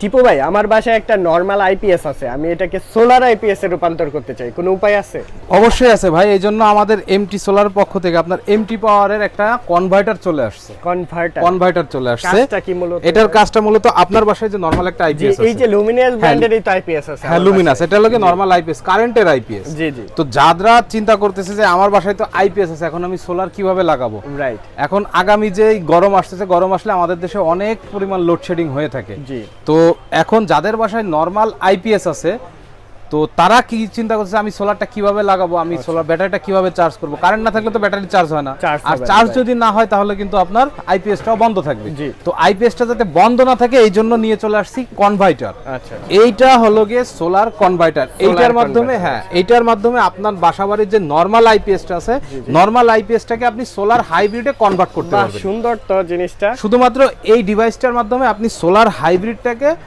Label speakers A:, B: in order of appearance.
A: টিপু ভাই, আমার বাসায় একটা নরমাল আইপিএস আছে, আমি এটাকে সোলার আইপিএস এ রূপান্তর করতে চাই, কোনো উপায় আছে?
B: অবশ্যই আছে ভাই, এই জন্য আমাদের এমটি সোলার পক্ষ থেকে আপনার এমটি পাওয়ারের একটা কনভার্টার চলে আসছে। কনভার্টার চলে আসছে।
A: কাজটা কি মূলত?
B: এটার কাজটা মূলত আপনার বাসায় যে নরমাল একটা আইপিএস আছে,
A: এই যে লুমিনাস ব্র্যান্ডের এই আইপিএস আছে।
B: হ্যাঁ লুমিনাস, এটা লাগে নরমাল আইপিএস, কারেন্টের আইপিএস।
A: জি জি।
B: তো যারা চিন্তা করতেছে যে আমার বাসায় তো আইপিএস আছে, এখন আমি সোলার কিভাবে লাগাবো,
A: রাইট।
B: এখন আগামী যে গরম আসতেছে, গরম আসলে আমাদের দেশে অনেক পরিমাণ লোডশেডিং হয়ে থাকে।
A: জি।
B: তো এখন যাদের বাসায় নরমাল আইপিএস আছে, তো তারা কি চিন্তা করছে আমি সোলারটা কিভাবে লাগাবো, আমি সোলার ব্যাটারিটা কিভাবে চার্জ করব। কারেন্ট না থাকলে তো ব্যাটারি চার্জ হয় না, আর চার্জ যদি না হয় তাহলে কিন্তু আপনার আইপিএসটাও বন্ধ থাকবে। তো আইপিএসটা যাতে বন্ধ না থাকে এই জন্য নিয়ে চলে আসছি কনভার্টার।
A: আচ্ছা,
B: এইটা হলো গিয়ে সোলার কনভার্টার। এইটার মাধ্যমে এইটার মাধ্যমে আপনার বাসাবাড়ির যে নরমাল আইপিএসটা আছে, নরমাল আইপিএসটাকে আপনি সোলার হাইব্রিডে কনভার্ট করতে পারবেন।
A: সুন্দর তো জিনিসটা।
B: শুধুমাত্র এই ডিভাইসটার মাধ্যমে আপনি সোলার হাইব্রিডটাকে